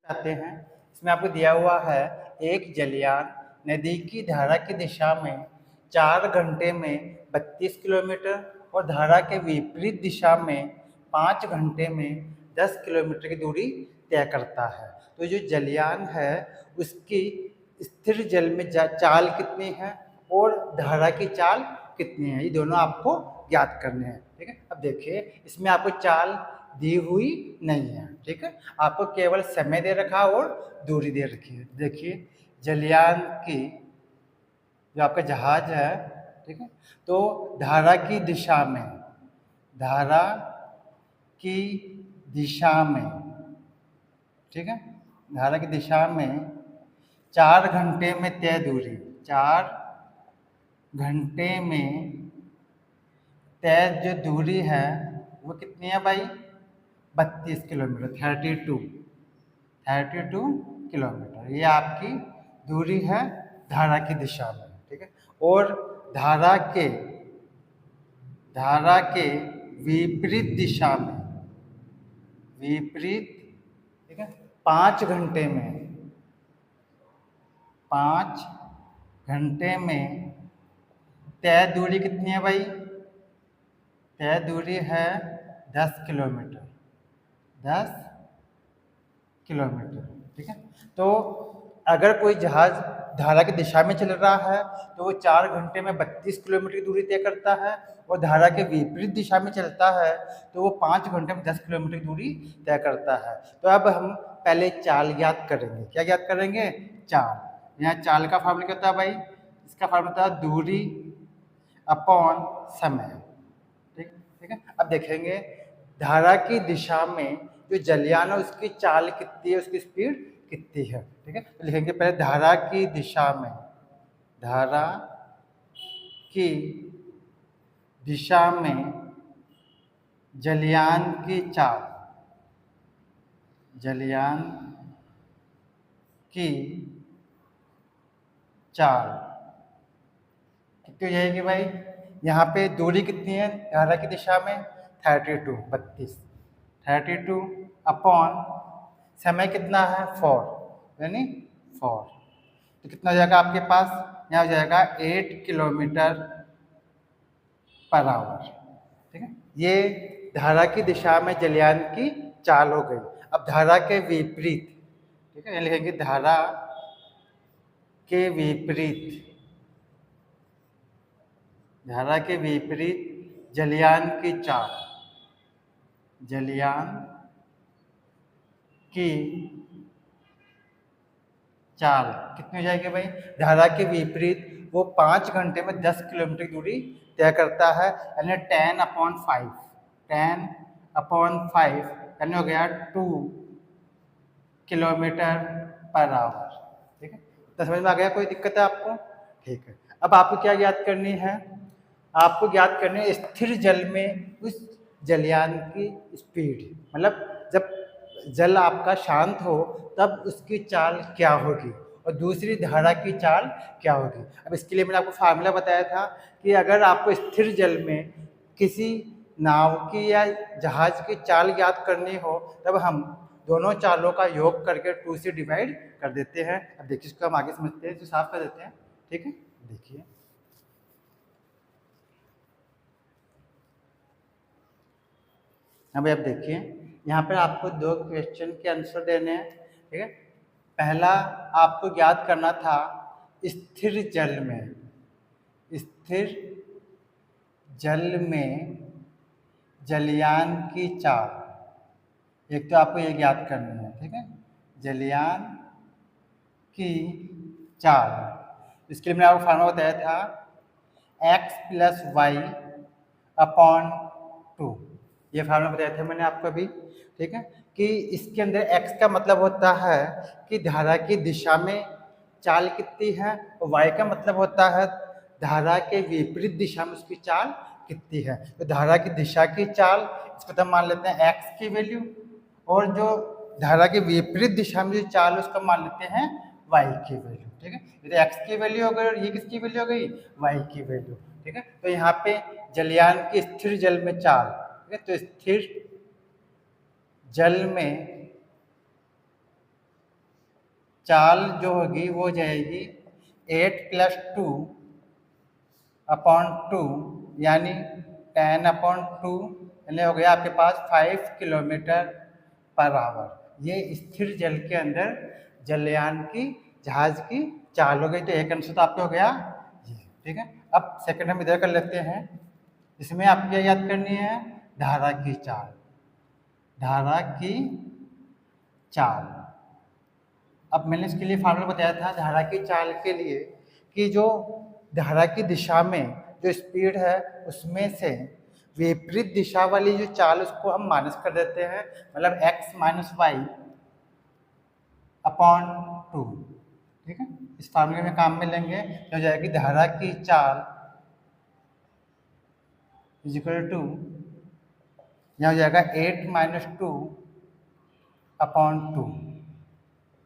आते हैं। इसमें आपको दिया हुआ है एक जलयान नदी की धारा की दिशा में 4 घंटे में 32 किलोमीटर और धारा के विपरीत दिशा में 5 घंटे में 10 किलोमीटर की दूरी तय करता है। तो जो जलयान है उसकी स्थिर जल में चाल कितनी है और धारा की चाल कितनी है, ये दोनों आपको ज्ञात करने हैं। ठीक है, अब देखिए इसमें आपको चाल दी हुई नहीं है। ठीक है, आपको केवल समय दे रखा और दूरी दे रखी है। देखिए जलयान की जो आपका जहाज है, ठीक है, तो धारा की दिशा में ठीक है, धारा की दिशा में 4 घंटे में तय दूरी, 4 घंटे में तय जो दूरी है वो कितनी है भाई? 32 किलोमीटर, 32 किलोमीटर ये आपकी दूरी है धारा की दिशा में। ठीक है, और धारा के विपरीत दिशा में, ठीक है, 5 घंटे में तय दूरी कितनी है भाई? तय दूरी है 10 किलोमीटर, 10 किलोमीटर। ठीक है, तो अगर कोई जहाज धारा की दिशा में चल रहा है तो वो 4 घंटे में 32 किलोमीटर की दूरी तय करता है, और धारा के विपरीत दिशा में चलता है तो वो 5 घंटे में 10 किलोमीटर की दूरी तय करता है। तो अब हम पहले चाल ज्ञात करेंगे। क्या ज्ञात करेंगे? चाल। यहाँ चाल का फार्मूला क्या होता है भाई? इसका फार्मूला होता है दूरी अपॉन समय। ठीक है, अब देखेंगे धारा की दिशा में जो जलयान है उसकी चाल कितनी है, उसकी स्पीड कितनी है। ठीक है, तो लिखेंगे पहले धारा की दिशा में जलयान की चाल कितनी हो जाएगी भाई? यहाँ पे दूरी कितनी है धारा की दिशा में? 32 अपॉन समय कितना है? 4, यानी 4। तो कितना हो जाएगा आपके पास? यहाँ हो जाएगा 8 किलोमीटर पर आवर। ठीक है, ये धारा की दिशा में जलयान की चाल हो गई। अब धारा के विपरीत, ठीक है, लिखेंगे धारा के विपरीत जलयान की चाल कितनी हो जाएगी भाई? धारा के विपरीत वो 5 घंटे में 10 किलोमीटर की दूरी तय करता है, यानी 10/5 यानी हो गया 2 किलोमीटर पर आवर। ठीक है, तो समझ में आ गया? कोई दिक्कत है आपको? ठीक है, अब आपको क्या ज्ञात करनी है? आपको ज्ञात करनी है स्थिर जल में उस जलयान की स्पीड, मतलब जब जल आपका शांत हो तब उसकी चाल क्या होगी और दूसरी धारा की चाल क्या होगी। अब इसके लिए मैंने आपको फार्मूला बताया था कि अगर आपको स्थिर जल में किसी नाव की या जहाज की चाल ज्ञात करनी हो तब हम दोनों चालों का योग करके 2 से डिवाइड कर देते हैं। अब देखिए इसको हम आगे समझते हैं, तो साफ कर देते हैं। ठीक है, देखिए अब आप देखिए यहाँ पर आपको 2 क्वेश्चन के आंसर देने हैं। ठीक है, पहला आपको ज्ञात करना था स्थिर जल में जलयान की चाल। एक तो आपको ये ज्ञात करनी है। ठीक है, जलयान की चाल, इसके लिए मैंने आपको फार्मूला बताया था x + y/2। ये फार्मूला बताया था मैंने आपको अभी। ठीक है, कि इसके अंदर x का मतलब होता है कि धारा की दिशा में चाल कितनी है, और y का मतलब होता है धारा के विपरीत दिशा में उसकी चाल कितनी है। तो धारा की दिशा की चाल, इसको तो हम मान लेते हैं x की वैल्यू, और जो धारा के विपरीत दिशा में जो चाल है उसको मान लेते हैं y की वैल्यू। ठीक है, ये x की वैल्यू हो गई और ये किसकी वैल्यू हो गई? y की वैल्यू। ठीक है, तो यहाँ पे जलयान की स्थिर जल में चाल, ठीक है, तो स्थिर जल में चाल जो होगी वो जाएगी 8+2/2 यानी 10/2, यानी हो गया आपके पास 5 किलोमीटर/आवर। ये स्थिर जल के अंदर जलयान की जहाज की चाल हो गई। तो एक आंसर तो आपका हो गया ये, ठीक है। अब सेकंड हम इधर कर लेते हैं। इसमें आपको क्या याद करनी है? धारा की चाल। धारा की चाल। अब मैंने इसके लिए फार्मूला बताया था धारा की चाल के लिए कि जो धारा की दिशा में जो स्पीड है उसमें से विपरीत दिशा वाली जो चाल उसको हम माइनस कर देते हैं, मतलब x-y/2, ठीक है। इस फार्मूले में काम में लेंगे तो हो जाएगी धारा की चाल इजिकल टू, यहाँ हो जाएगा 8-2/2,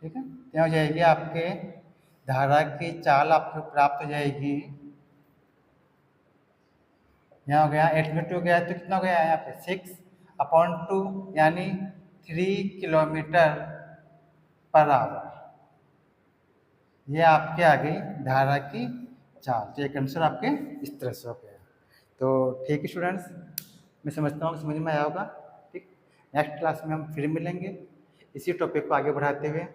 ठीक है। यहाँ हो जाएगी आपके धारा की चाल आपको प्राप्त हो जाएगी, यहाँ हो गया 8/2 गया तो कितना हो गया यहाँ पे 6/2 यानी 3 किलोमीटर/आवर। ये आपके आ गई धारा की चाल। तो एक आंसर आपके इस तरह से हो गया। तो ठीक है स्टूडेंट्स, मैं समझता हूँ समझ में आया होगा। ठीक, नेक्स्ट क्लास में हम फिर मिलेंगे इसी टॉपिक को आगे बढ़ाते हुए।